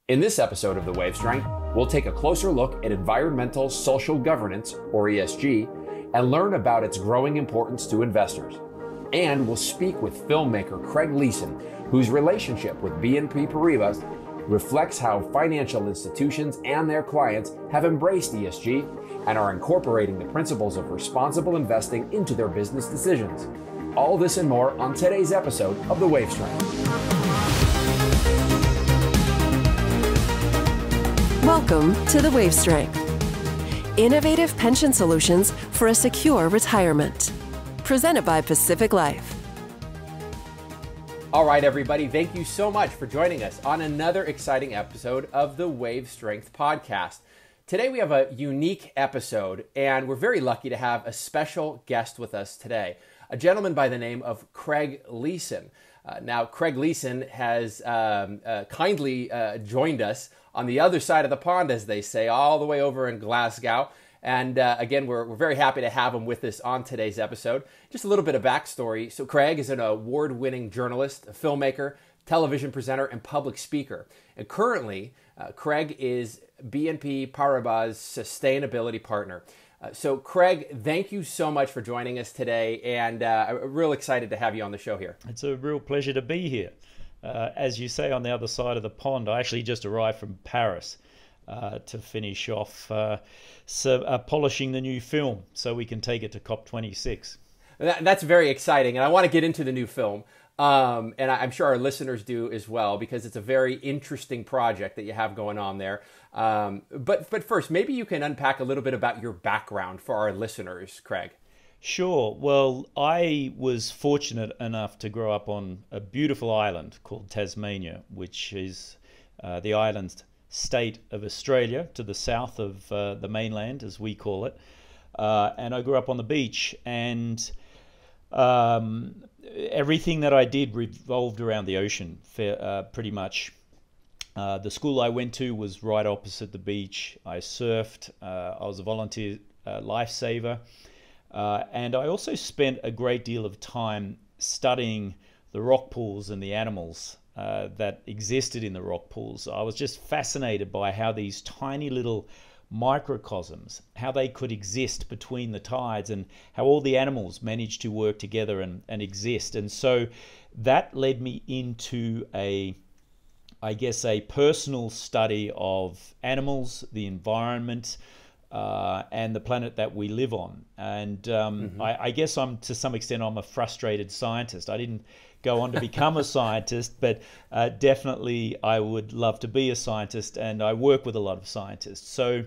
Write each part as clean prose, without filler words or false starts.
In this episode of The Wave Strength, we'll take a closer look at environmental social governance, or ESG, and learn about its growing importance to investors. And we'll speak with filmmaker Craig Leeson, whose relationship with BNP Paribas reflects how financial institutions and their clients have embraced ESG and are incorporating the principles of responsible investing into their business decisions. All this and more on today's episode of The Wave Strength. Welcome to The Wave Strength, innovative pension solutions for a secure retirement. Presented by Pacific Life. All right, everybody, thank you so much for joining us on another exciting episode of the Wave Strength podcast. Today we have a unique episode, and we're very lucky to have a special guest with us today, a gentleman by the name of Craig Leeson. Now, Craig Leeson has kindly joined us on the other side of the pond, as they say, all the way over in Glasgow. And again, we're very happy to have him with us on today's episode. Just a little bit of backstory. So Craig is an award-winning journalist, a filmmaker, television presenter, and public speaker. And currently, Craig is BNP Paribas' sustainability partner. So Craig, thank you so much for joining us today, and I'm real excited to have you on the show here. It's a real pleasure to be here. As you say, on the other side of the pond, I actually just arrived from Paris to finish off polishing the new film so we can take it to COP26. That's very exciting, and I want to get into the new film. And I'm sure our listeners do as well, because it's a very interesting project that you have going on there. But first, maybe you can unpack a little bit about your background for our listeners, Craig. Sure. Well, I was fortunate enough to grow up on a beautiful island called Tasmania, which is the island state of Australia to the south of the mainland, as we call it. And I grew up on the beach, and everything that I did revolved around the ocean, pretty much. The school I went to was right opposite the beach. I surfed. I was a volunteer lifesaver. And I also spent a great deal of time studying the rock pools and the animals that existed in the rock pools. I was just fascinated by how these tiny little microcosms, how they could exist between the tides, and how all the animals managed to work together and exist. And so that led me into a personal study of animals, the environment, and the planet that we live on. And I guess to some extent I'm a frustrated scientist. I didn't go on to become a scientist, but definitely I would love to be a scientist, and I work with a lot of scientists. So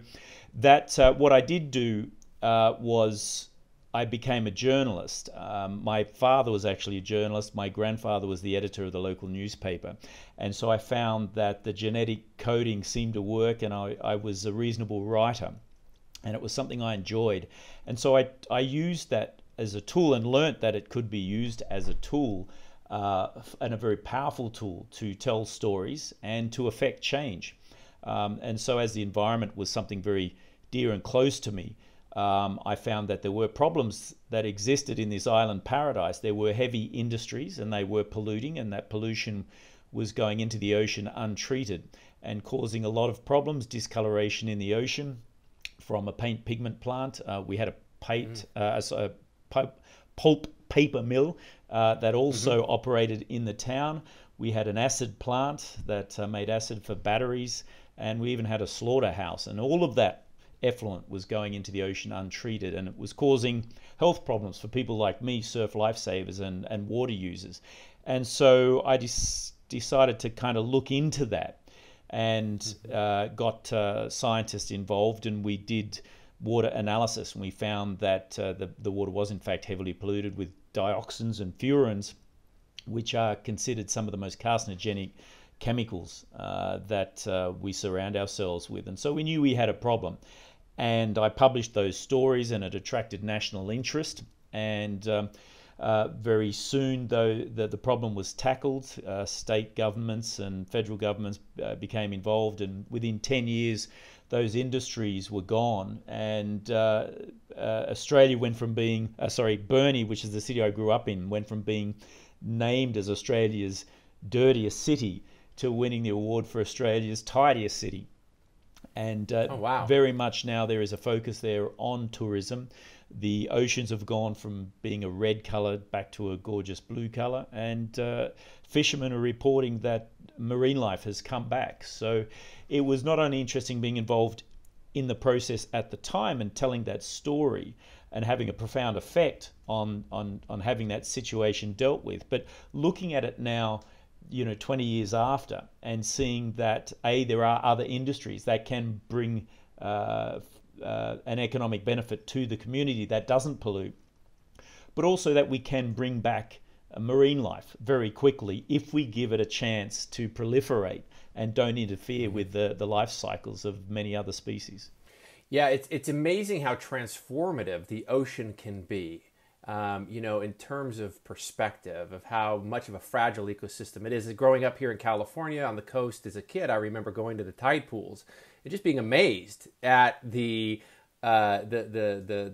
that what I did do was I became a journalist. My father was actually a journalist. My grandfather was the editor of the local newspaper. And so I found that the genetic coding seemed to work, and I was a reasonable writer. And it was something I enjoyed. And so I used that as a tool, and learnt that it could be used as a tool, and a very powerful tool to tell stories and to affect change. And so as the environment was something very dear and close to me, I found that there were problems that existed in this island paradise. There were heavy industries, and they were polluting, and that pollution was going into the ocean untreated and causing a lot of problems, discoloration in the ocean from a paint pigment plant. We had a pulp paper mill that also operated in the town. We had an acid plant that made acid for batteries, and we even had a slaughterhouse. And all of that effluent was going into the ocean untreated, and it was causing health problems for people like me, surf lifesavers and water users. And so I decided to kind of look into that, and got scientists involved, and we did water analysis, and we found that the water was in fact heavily polluted with dioxins and furans, which are considered some of the most carcinogenic chemicals that we surround ourselves with. And so we knew we had a problem, and I published those stories, and it attracted national interest. And very soon, though, the problem was tackled. State governments and federal governments became involved, and within 10 years, those industries were gone. And Australia went from being, Burnie, which is the city I grew up in, went from being named as Australia's dirtiest city to winning the award for Australia's tidiest city. And oh, wow. very much now there is a focus there on tourism. The oceans have gone from being a red colour back to a gorgeous blue colour, and fishermen are reporting that marine life has come back. So it was not only interesting being involved in the process at the time and telling that story and having a profound effect on having that situation dealt with, but looking at it now, 20 years after, and seeing that there are other industries that can bring an economic benefit to the community that doesn't pollute, but also that we can bring back marine life very quickly if we give it a chance to proliferate and don't interfere with the life cycles of many other species. Yeah, it's amazing how transformative the ocean can be. In terms of perspective of how much of a fragile ecosystem it is. Growing up here in California on the coast as a kid, I remember going to the tide pools and just being amazed at the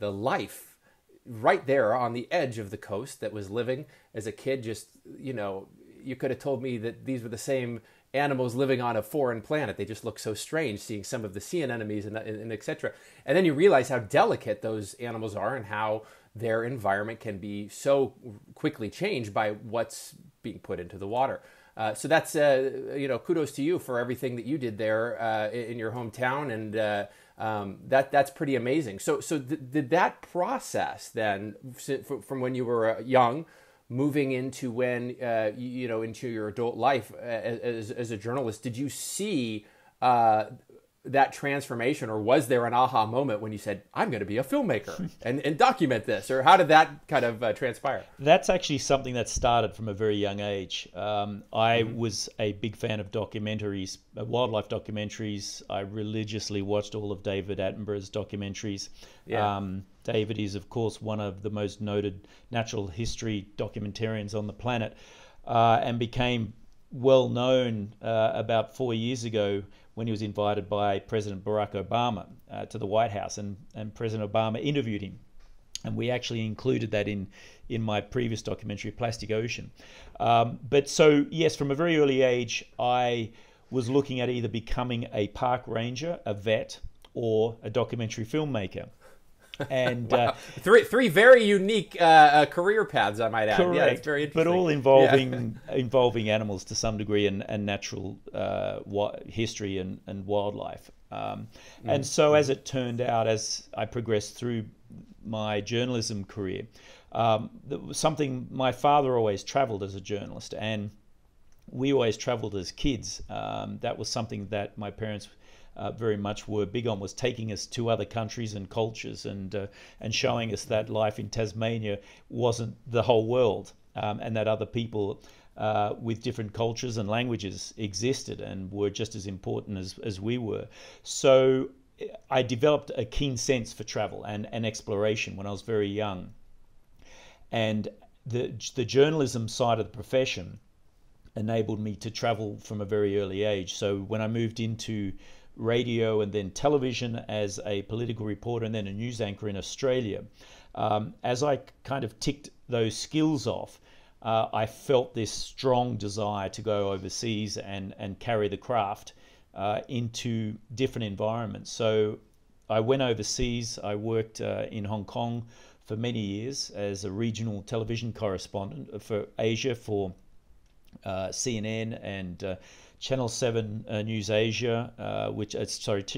life right there on the edge of the coast that was living. As a kid, just, you could have told me that these were the same animals living on a foreign planet. They just look so strange, seeing some of the sea anemones and et cetera. And then you realize how delicate those animals are and how their environment can be so quickly changed by what's being put into the water. So that's, kudos to you for everything that you did there in your hometown, and that's pretty amazing. So did that process then, from when you were young, moving into when into your adult life as a journalist, did you see that transformation, or was there an aha moment when you said, I'm going to be a filmmaker and document this? Or how did that kind of transpire? That's actually something that started from a very young age. I was a big fan of documentaries, wildlife documentaries. I religiously watched all of David Attenborough's documentaries. Yeah. David is, of course, one of the most noted natural history documentarians on the planet, and became well known about 4 years ago when he was invited by President Barack Obama to the White House, and President Obama interviewed him. And we actually included that in my previous documentary, Plastic Ocean. But so, yes, from a very early age, I was looking at either becoming a park ranger, a vet, or a documentary filmmaker. And wow. Three very unique career paths, I might add. Correct, yeah, it's very interesting. but all involving animals to some degree, and natural history and wildlife. And so, as it turned out, as I progressed through my journalism career, something my father always travelled as a journalist, and we always travelled as kids. That was something that my parents very much were big on, was taking us to other countries and cultures, and showing us that life in Tasmania wasn't the whole world, and that other people with different cultures and languages existed and were just as important as we were. So I developed a keen sense for travel and exploration when I was very young. And the journalism side of the profession enabled me to travel from a very early age. So when I moved into radio and then television as a political reporter and then a news anchor in Australia, as I kind of ticked those skills off, I felt this strong desire to go overseas and carry the craft into different environments. So I went overseas. I worked in Hong Kong for many years as a regional television correspondent for Asia for CNN and Channel 7 News Asia,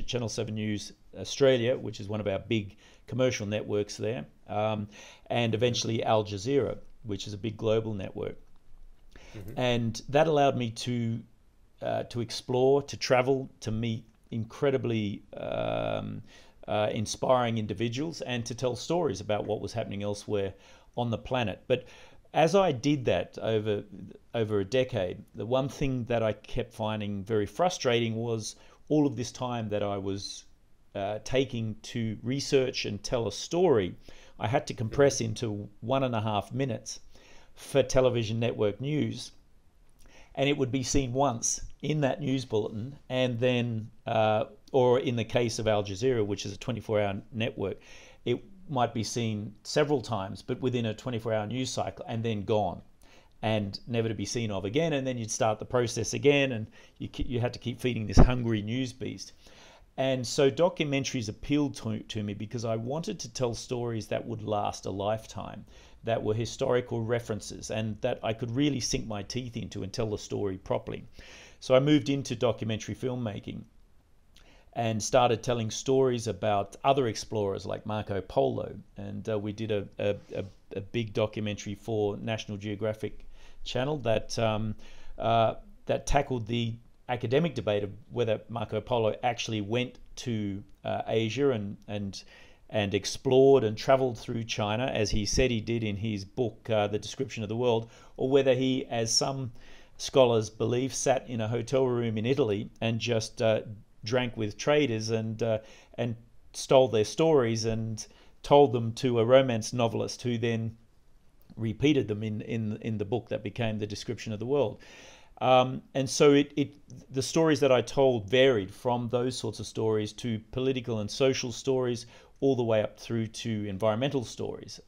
Channel 7 News Australia, which is one of our big commercial networks there, and eventually Al Jazeera, which is a big global network. And that allowed me to explore, to travel, to meet incredibly inspiring individuals, and to tell stories about what was happening elsewhere on the planet. But as I did that over a decade, the one thing that I kept finding very frustrating was all of this time that I was taking to research and tell a story, I had to compress into 1.5 minutes for television network news. And it would be seen once in that news bulletin, and then, or in the case of Al Jazeera, which is a 24-hour network, it might be seen several times, but within a 24-hour news cycle, and then gone. and never to be seen of again. And then you'd start the process again, and you had to keep feeding this hungry news beast. And so documentaries appealed to me because I wanted to tell stories that would last a lifetime, that were historical references, and that I could really sink my teeth into and tell the story properly. So I moved into documentary filmmaking and started telling stories about other explorers like Marco Polo. And we did a big documentary for National Geographic Channel that tackled the academic debate of whether Marco Polo actually went to Asia and explored and traveled through China, as he said he did in his book, The Description of the World, or whether he, as some scholars believe, sat in a hotel room in Italy and just drank with traders and stole their stories and told them to a romance novelist who then repeated them in the book that became The Description of the World. And so the stories that I told varied from those sorts of stories to political and social stories, all the way up through to environmental stories.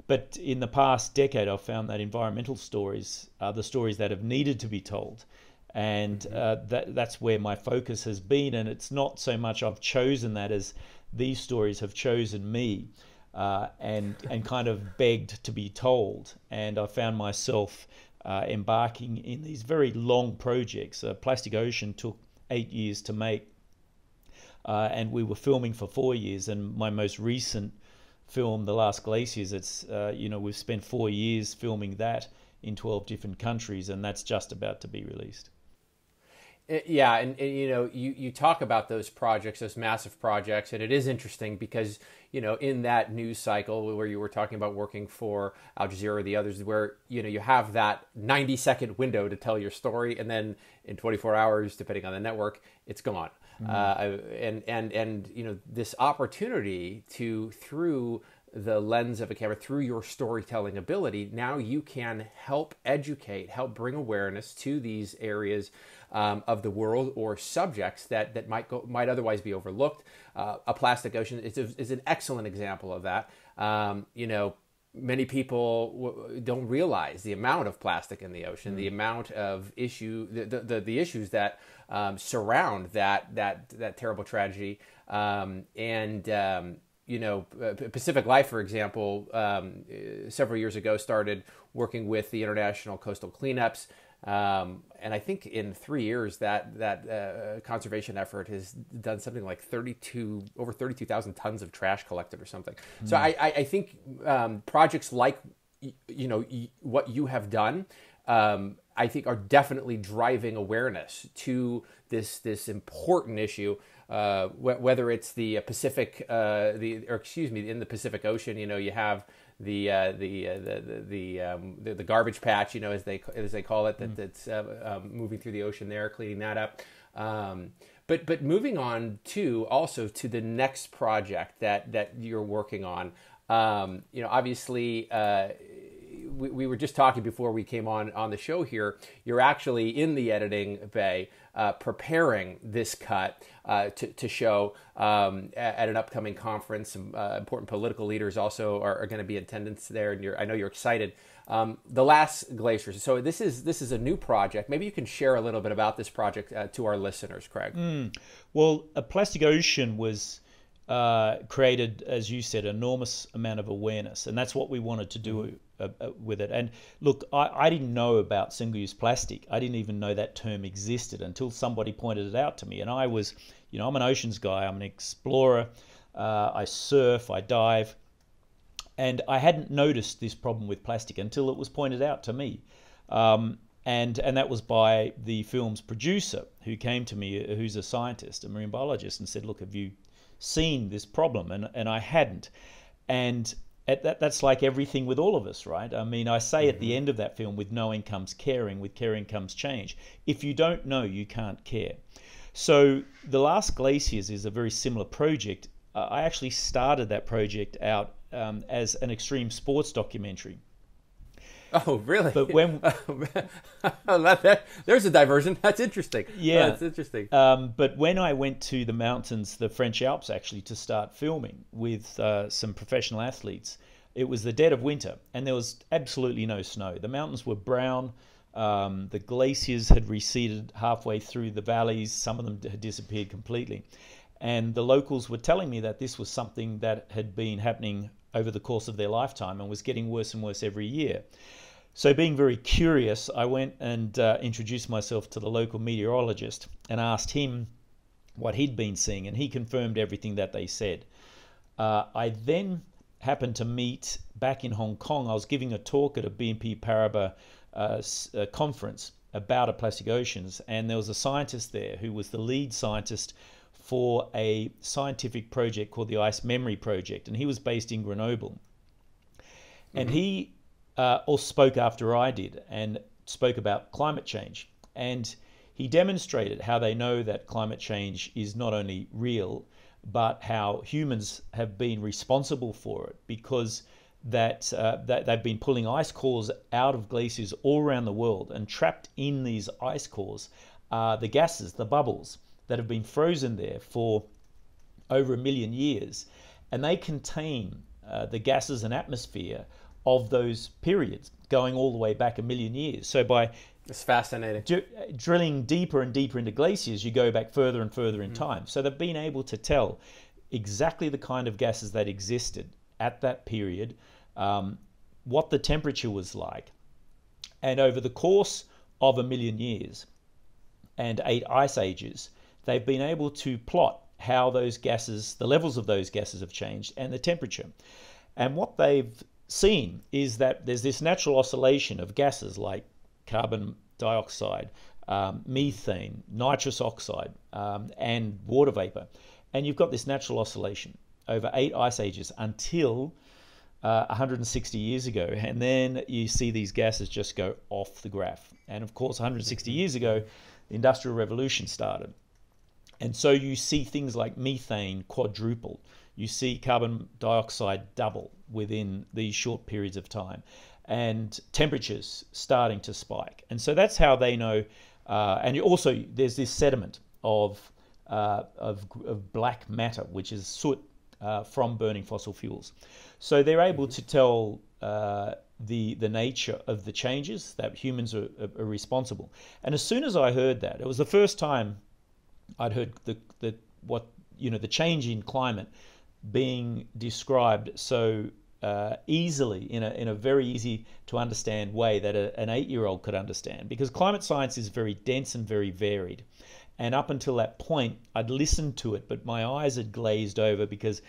But in the past decade, I've found that environmental stories are the stories that have needed to be told. And that's where my focus has been. And it's not so much I've chosen that as these stories have chosen me and kind of begged to be told. And I found myself embarking in these very long projects. Plastic Ocean took 8 years to make, and we were filming for 4 years. And my most recent film, The Last Glaciers, it's we've spent 4 years filming that in 12 different countries, and that's just about to be released. Yeah, and you talk about those projects, those massive projects, and it is interesting because in that news cycle where you were talking about working for Al Jazeera or the others, where you have that 90-second window to tell your story, and then in 24 hours, depending on the network, it's gone. And this opportunity to, through the lens of a camera, through your storytelling ability, now you can help educate, help bring awareness to these areas of the world or subjects that might otherwise be overlooked. A Plastic Ocean is an excellent example of that. Many people don't realize the amount of plastic in the ocean, the amount of the issues that surround that terrible tragedy, Pacific Life, for example, several years ago started working with the International Coastal Cleanups. And I think in 3 years that conservation effort has done something like over 32,000 tons of trash collected or something. So I think projects like what you have done, I think are definitely driving awareness to this important issue. Whether it's the Pacific, in the Pacific Ocean, you have the garbage patch, as they call it, that's moving through the ocean there, cleaning that up. But moving on to the next project that you're working on. Obviously, we were just talking before we came on the show here. You're actually in the editing bay, preparing this cut to show at an upcoming conference. Some important political leaders also are going to be in attendance there, and I know you're excited. The Last Glaciers. So this is a new project. Maybe you can share a little bit about this project to our listeners, Craig. Well, A Plastic Ocean was created, as you said, enormous amount of awareness, and that's what we wanted to do with it. And look, I didn't know about single-use plastic. I didn't even know that term existed until somebody pointed it out to me. And I was, I'm an oceans guy. I'm an explorer. I surf, I dive, and I hadn't noticed this problem with plastic until it was pointed out to me. And that was by the film's producer, who came to me, who's a scientist, a marine biologist, and said, "Look, have you seen this problem?" And I hadn't. And that's like everything with all of us, right? I mean, I say at the end of that film, with knowing comes caring, with caring comes change. If you don't know, you can't care. So The Last Glaciers is a very similar project. I actually started that project out as an extreme sports documentary. Oh, really? But when there's a diversion. That's interesting. Yeah, that's interesting. But when I went to the mountains, the French Alps, actually, to start filming with some professional athletes, It was the dead of winter, and there was absolutely no snow. The mountains were brown. The glaciers had receded halfway through the valleys. Some of them had disappeared completely. And the locals were telling me that this was something that had been happening over the course of their lifetime and was getting worse and worse every year. So being very curious, I went and introduced myself to the local meteorologist and asked him what he'd been seeing, and he confirmed everything that they said. I then happened to meet back in Hong Kong. I was giving a talk at a BNP Paribas conference about plastic oceans, and there was a scientist there who was the lead scientist for a scientific project called the Ice Memory Project, and he was based in Grenoble. And he also spoke after I did and spoke about climate change, and he demonstrated how they know that climate change is not only real, but how humans have been responsible for it, because that they've been pulling ice cores out of glaciers all around the world, and trapped in these ice cores are the gases, the bubbles, that have been frozen there for over 1 million years, and they contain the gases and atmosphere of those periods going all the way back 1 million years. So by it's fascinating. Drilling deeper and deeper into glaciers, you go back further and further in time. So they've been able to tell exactly the kind of gases that existed at that period, what the temperature was like. And over the course of 1 million years and 8 ice ages, they've been able to plot how those gases, the levels of those gases have changed, and the temperature. And what they've seen is that there's this natural oscillation of gases like carbon dioxide, methane, nitrous oxide, and water vapor. And you've got this natural oscillation over 8 ice ages until 160 years ago. And then you see these gases just go off the graph. And of course, 160 years ago, the Industrial Revolution started. And so you see things like methane quadruple. You see carbon dioxide double within these short periods of time, and temperatures starting to spike. And so that's how they know. And also, there's this sediment of black matter, which is soot from burning fossil fuels. So they're able to tell the nature of the changes, that humans are responsible. And as soon as I heard that, it was the first time I'd heard the change in climate being described so easily, in a very easy to understand way that an 8-year-old could understand, because climate science is very dense and very varied. And up until that point, I'd listened to it, but my eyes had glazed over, because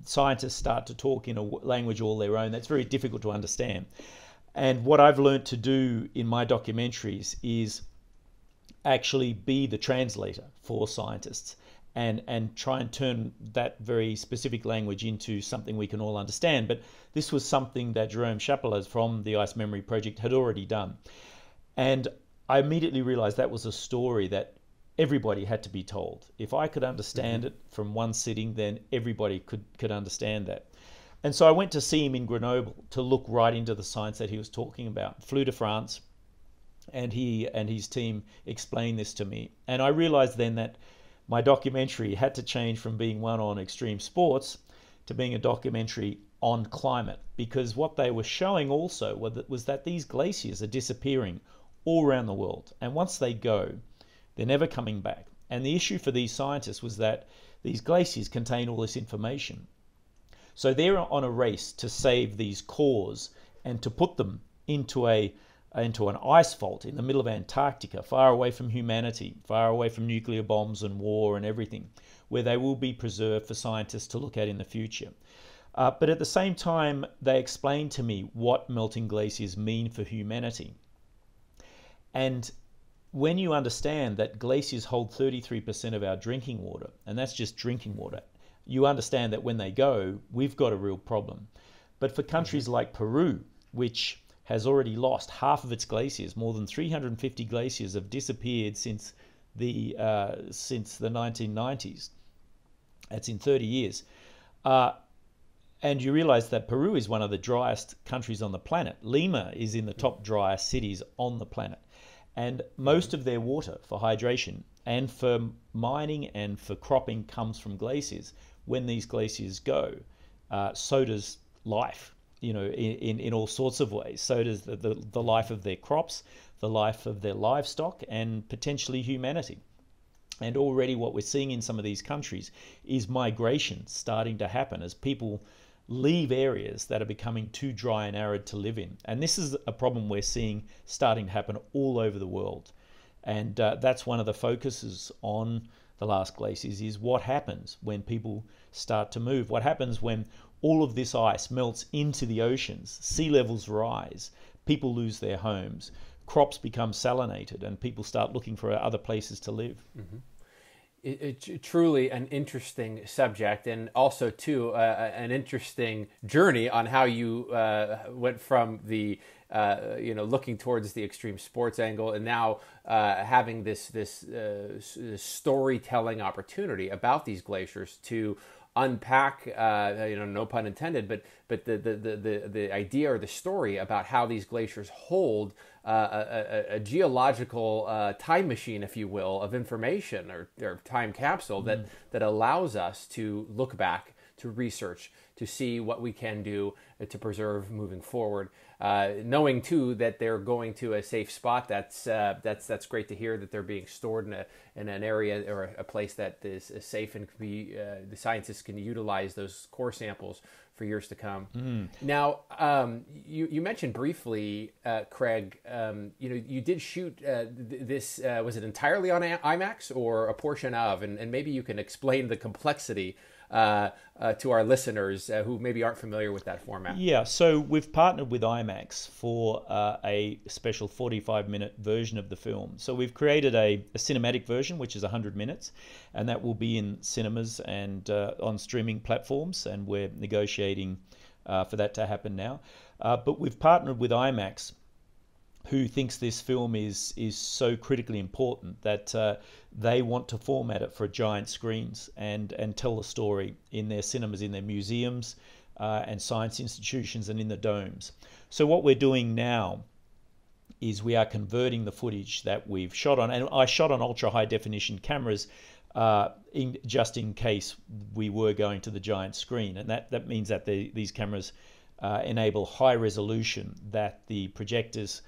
scientists start to talk in a language all their own that's very difficult to understand. And what I've learned to do in my documentaries is actually be the translator for scientists, and try and turn that very specific language into something we can all understand. But this was something that Jerome Chapelas from the Ice Memory Project had already done. And I immediately realized that was a story that everybody had to be told. If I could understand it from one sitting, then everybody could understand that. And so I went to see him in Grenoble to look right into the science that he was talking about. Flew to France, and he and his team explained this to me. And I realized then that my documentary had to change from being one on extreme sports to being a documentary on climate, because what they were showing also was that these glaciers are disappearing all around the world. And once they go, they're never coming back. And the issue for these scientists was that these glaciers contain all this information. So they're on a race to save these cores and to put them into an ice fault in the middle of Antarctica, far away from humanity, far away from nuclear bombs and war and everything, where they will be preserved for scientists to look at in the future. But at the same time, they explained to me what melting glaciers mean for humanity. And when you understand that glaciers hold 33% of our drinking water, and that's just drinking water, you understand that when they go, we've got a real problem. But for countries like Peru, which has already lost half of its glaciers, more than 350 glaciers have disappeared since the 1990s. That's in 30 years. And you realize that Peru is one of the driest countries on the planet. Lima is in the top driest cities on the planet. And most of their water for hydration and for mining and for cropping comes from glaciers. When these glaciers go, so does life in all sorts of ways. So does the life of their crops, the life of their livestock, and potentially humanity. And already what we're seeing in some of these countries is migration starting to happen as people leave areas that are becoming too dry and arid to live in. And this is a problem we're seeing starting to happen all over the world. And that's one of the focuses on the last glaciers, is what happens when people start to move. What happens when all of this ice melts into the oceans, sea levels rise, people lose their homes, crops become salinated, and people start looking for other places to live. Mm-hmm. It's truly an interesting subject, and also too an interesting journey on how you went from the looking towards the extreme sports angle, and now having this storytelling opportunity about these glaciers to unpack, no pun intended, but the idea or the story about how these glaciers hold a geological time machine, if you will, of information, or time capsule that allows us to look back, to research, to see what we can do to preserve moving forward. Knowing too that they're going to a safe spot. That's great to hear, that they're being stored in an area or a place that is safe, and can be the scientists can utilize those core samples for years to come. Now, you mentioned briefly, Craig, you did shoot this. Was it entirely on IMAX or a portion of? And maybe you can explain the complexity to our listeners who maybe aren't familiar with that format. Yeah, so we've partnered with IMAX for a special 45-minute version of the film. So we've created a cinematic version, which is 100 minutes, and that will be in cinemas and on streaming platforms, and we're negotiating for that to happen now. But we've partnered with IMAX, who thinks this film is so critically important that they want to format it for giant screens and tell the story in their cinemas, in their museums, and science institutions, and in the domes. So what we're doing now is we are converting the footage that we've shot on, and I shot on ultra high definition cameras just in case we were going to the giant screen, and that means that these cameras enable high resolution that the projectors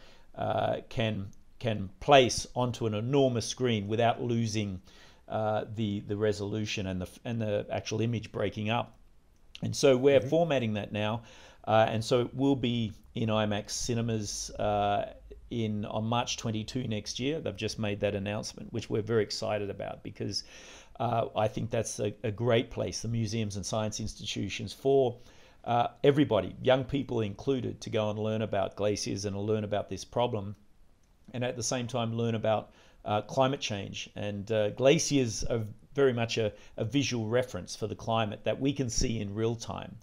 can place onto an enormous screen without losing the resolution and the actual image breaking up. And so we're formatting that now, and so it will be in IMAX cinemas on March 22 next year. They've just made that announcement, which we're very excited about, because I think that's a great place, the museums and science institutions, for everybody, young people included, to go and learn about glaciers and learn about this problem, and at the same time learn about climate change. And glaciers are very much a visual reference for the climate that we can see in real time,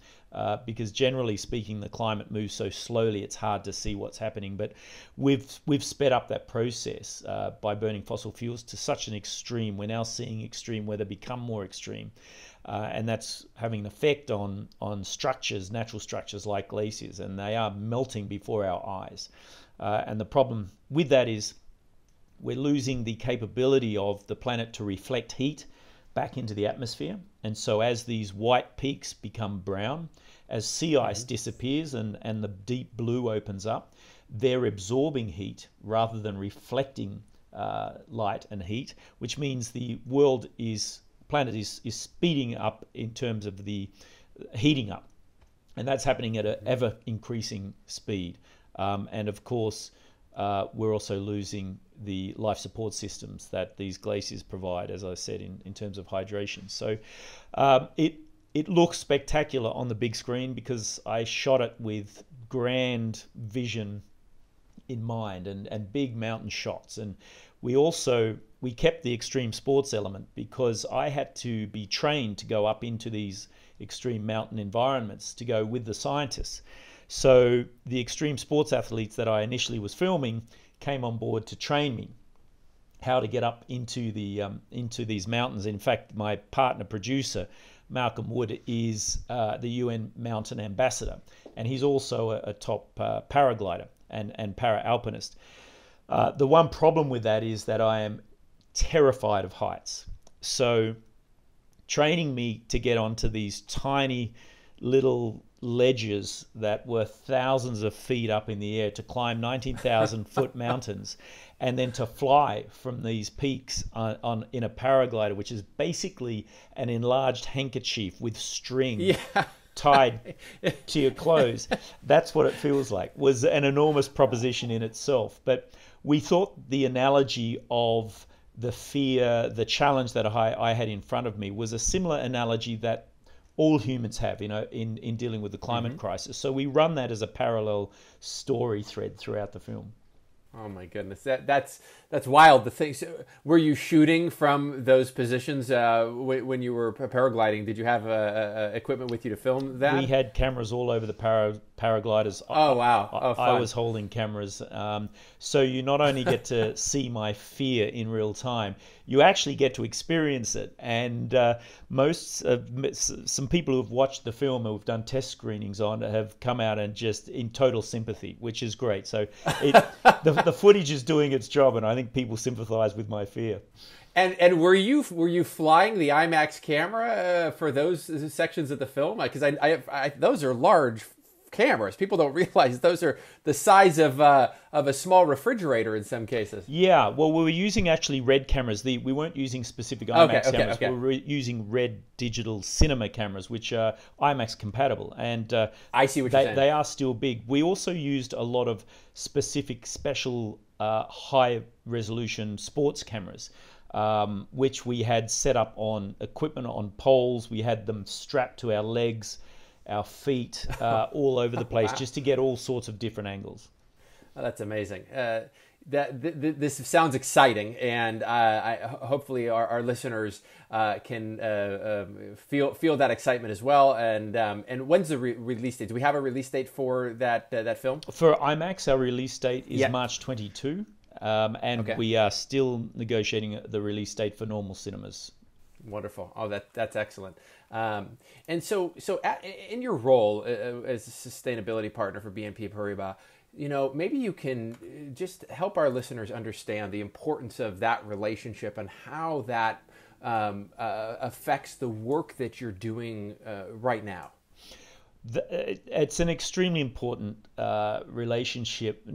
because generally speaking, the climate moves so slowly it's hard to see what's happening. But we've sped up that process by burning fossil fuels to such an extreme. We're now seeing extreme weather become more extreme. And that's having an effect on structures, natural structures like glaciers, and they are melting before our eyes. And the problem with that is we're losing the capability of the planet to reflect heat back into the atmosphere. And so as these white peaks become brown, as sea ice disappears and the deep blue opens up, they're absorbing heat rather than reflecting light and heat, which means the planet is speeding up in terms of the heating up, and that's happening at an ever increasing speed. And of course, we're also losing the life support systems that these glaciers provide, as I said, in terms of hydration. So it looks spectacular on the big screen because I shot it with grand vision in mind and big mountain shots. And we kept the extreme sports element because I had to be trained to go up into these extreme mountain environments to go with the scientists. So the extreme sports athletes that I initially was filming came on board to train me how to get up into these mountains. In fact, my partner producer, Malcolm Wood, is the UN Mountain Ambassador, and he's also a top paraglider and para-alpinist. The one problem with that is that I am terrified of heights. So training me to get onto these tiny little ledges that were thousands of feet up in the air, to climb 19,000 foot mountains, and then to fly from these peaks in a paraglider, which is basically an enlarged handkerchief with string tied to your clothes. That's what it feels like. Was an enormous proposition in itself. But we thought the analogy of the fear, the challenge that I had in front of me was a similar analogy that all humans have, in dealing with the climate crisis. So we run that as a parallel story thread throughout the film. Oh my goodness, that's wild. The thing. So, were you shooting from those positions when you were paragliding? Did you have equipment with you to film that? We had cameras all over the paragliders. Oh wow! Oh, fun. I was holding cameras, so you not only get to see my fear in real time, you actually get to experience it. And some people who have watched the film, who have done test screenings on it, have come out and just in total sympathy, which is great. So the footage is doing its job, and I think people sympathize with my fear. And were you flying the IMAX camera for those sections of the film? Because I those are large cameras. People don't realize those are the size of a small refrigerator in some cases. Yeah, well, we were using actually RED cameras. We weren't using specific IMAX cameras. Okay. We were using RED digital cinema cameras, which are IMAX compatible. And I see what you're saying. They are still big. We also used a lot of special high resolution sports cameras, which we had set up on equipment on poles. We had them strapped to our legs, our feet, all over the place, just to get all sorts of different angles. Oh, that's amazing. This sounds exciting, and hopefully our listeners can feel that excitement as well. And when's the release date? Do we have a release date for that film? For IMAX, our release date is March 22, and we are still negotiating the release date for normal cinemas. Wonderful. Oh, that's excellent. And so in your role as a sustainability partner for BNP Paribas, maybe you can just help our listeners understand the importance of that relationship and how that affects the work that you're doing right now. It's an extremely important relationship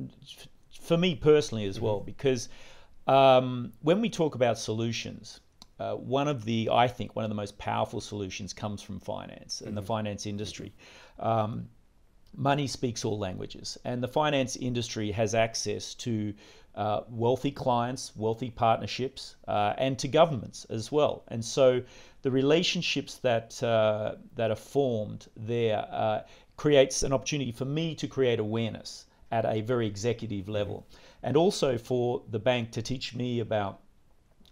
for me personally as well, because when we talk about solutions, one of the most powerful solutions comes from finance and the finance industry. Money speaks all languages, and the finance industry has access to wealthy clients, wealthy partnerships, and to governments as well. And so the relationships that are formed there creates an opportunity for me to create awareness at a very executive level, and also for the bank to teach me about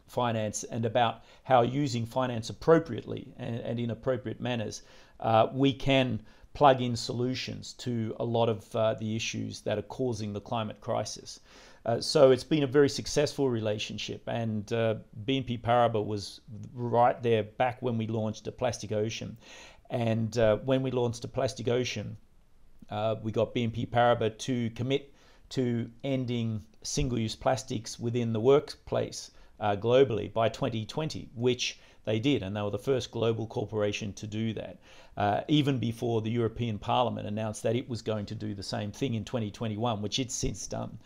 finance and about how using finance appropriately and in appropriate manners, we can plug in solutions to a lot of the issues that are causing the climate crisis. So it's been a very successful relationship, and BNP Paribas was right there back when we launched a Plastic Ocean. And when we launched a Plastic Ocean, we got BNP Paribas to commit to ending single-use plastics within the workplace globally by 2020, which they did, and they were the first global corporation to do that, even before the European Parliament announced that it was going to do the same thing in 2021, which it's since done.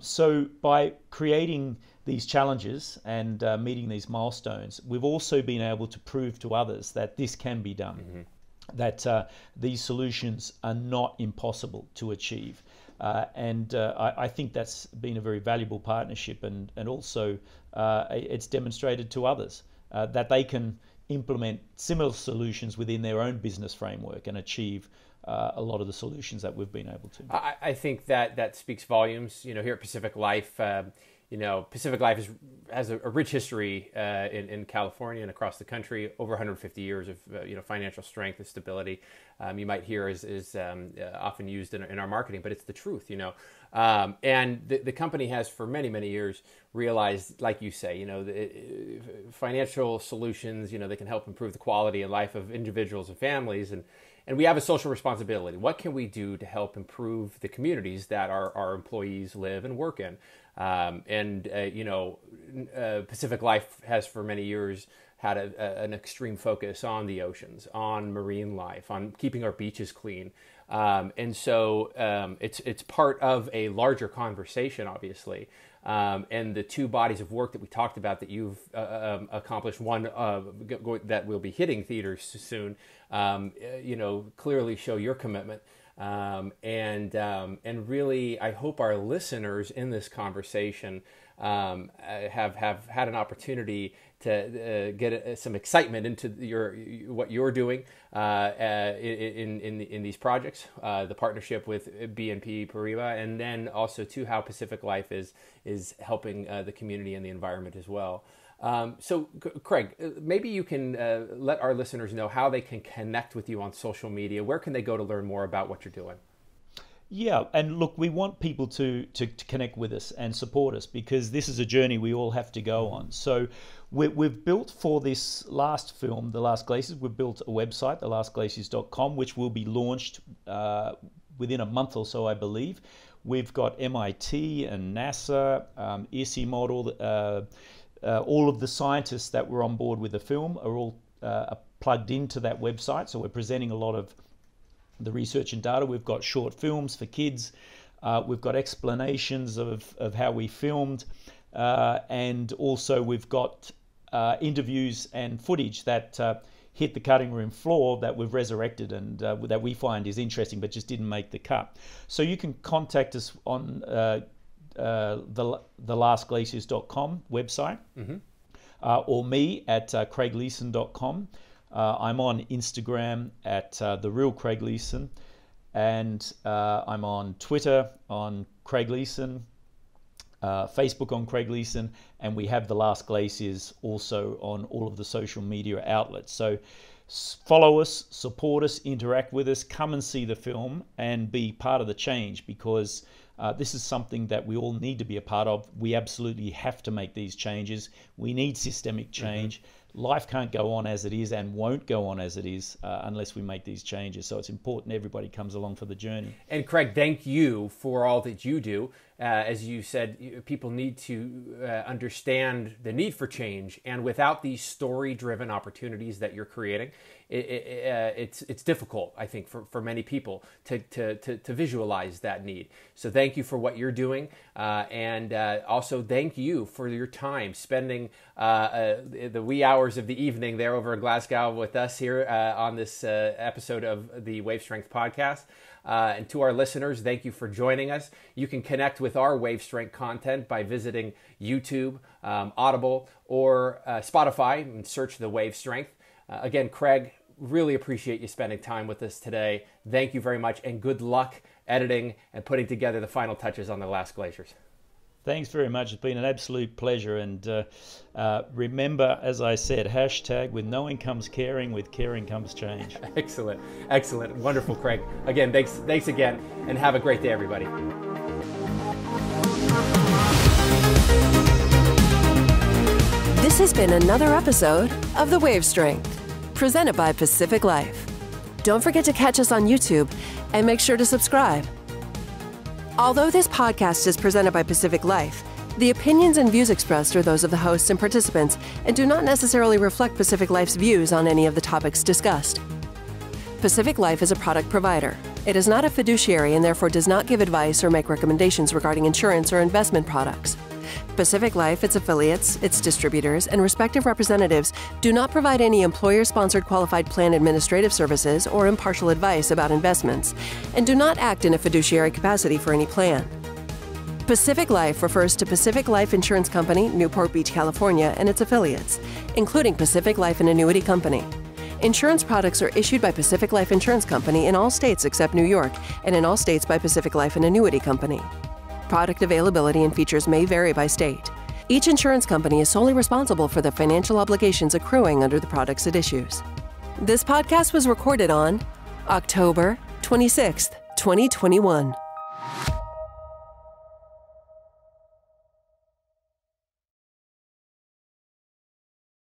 So by creating these challenges and meeting these milestones, we've also been able to prove to others that this can be done, that these solutions are not impossible to achieve. And I think that's been a very valuable partnership, and also it's demonstrated to others that they can implement similar solutions within their own business framework and achieve a lot of the solutions that we've been able to. I think that speaks volumes. Here at Pacific Life, Pacific Life has a rich history in California and across the country, over 150 years of financial strength and stability. You might hear is often used in our marketing, but it's the truth. And the company has for many years realized, like you say, financial solutions, they can help improve the quality of life of individuals and families, and we have a social responsibility. What can we do to help improve the communities that our employees live and work in? Pacific Life has for many years had an extreme focus on the oceans, on marine life, on keeping our beaches clean. And so it's part of a larger conversation, obviously. And the two bodies of work that we talked about that you've accomplished, one that will be hitting theaters soon, clearly show your commitment. And really, I hope our listeners in this conversation have had an opportunity to get some excitement into what you're doing in these projects, the partnership with BNP Paribas, and then also too how Pacific Life is helping the community and the environment as well. So, Craig, maybe you can let our listeners know how they can connect with you on social media. Where can they go to learn more about what you're doing? Yeah, and look, we want people to connect with us and support us, because this is a journey we all have to go on. So we've built, for this last film, The Last Glaciers, we've built a website, thelastglaciers.com, which will be launched within a month or so, I believe. We've got MIT and NASA, ISI model, all of the scientists that were on board with the film are all plugged into that website. So we're presenting a lot of the research and data. We've got short films for kids. We've got explanations of how we filmed. And also we've got interviews and footage that hit the cutting room floor that we've resurrected and that we find is interesting but just didn't make the cut. So you can contact us on thelastglaciers.com website, or me at craigleeson.com. I'm on Instagram at the real Craig Leeson, and I'm on Twitter on Craig Leeson, Facebook on Craig Leeson, and we have The Last Glaciers also on all of the social media outlets. So follow us, support us, interact with us, come and see the film and be part of the change, because this is something that we all need to be a part of. We absolutely have to make these changes. We need systemic change. Life can't go on as it is and won't go on as it is unless we make these changes. So it's important everybody comes along for the journey. And Craig, thank you for all that you do. As you said, people need to understand the need for change. And without these story-driven opportunities that you're creating, it's difficult, I think, for many people to visualize that need. So thank you for what you're doing. And also thank you for your time spending the wee hours of the evening there over in Glasgow with us here on this episode of the Wave Strength Podcast. And to our listeners, thank you for joining us. You can connect with our Wave Strength content by visiting YouTube, Audible, or Spotify and search the Wave Strength. Again, Craig, really appreciate you spending time with us today. Thank you very much, and good luck editing and putting together the final touches on The Last Glaciers. Thanks very much. It's been an absolute pleasure. And remember, as I said, hashtag with knowing comes caring, with caring comes change. Excellent. Excellent. Wonderful, Craig. Again, thanks again, and have a great day, everybody. This has been another episode of The Wave Strength, presented by Pacific Life. Don't forget to catch us on YouTube and make sure to subscribe. Although this podcast is presented by Pacific Life, the opinions and views expressed are those of the hosts and participants and do not necessarily reflect Pacific Life's views on any of the topics discussed. Pacific Life is a product provider. It is not a fiduciary and therefore does not give advice or make recommendations regarding insurance or investment products. Pacific Life, its affiliates, its distributors, and respective representatives do not provide any employer-sponsored qualified plan administrative services or impartial advice about investments, and do not act in a fiduciary capacity for any plan. Pacific Life refers to Pacific Life Insurance Company, Newport Beach, California, and its affiliates, including Pacific Life and Annuity Company. Insurance products are issued by Pacific Life Insurance Company in all states except New York, and in all states by Pacific Life and Annuity Company. Product availability and features may vary by state. Each insurance company is solely responsible for the financial obligations accruing under the products it issues. This podcast was recorded on October 26th, 2021.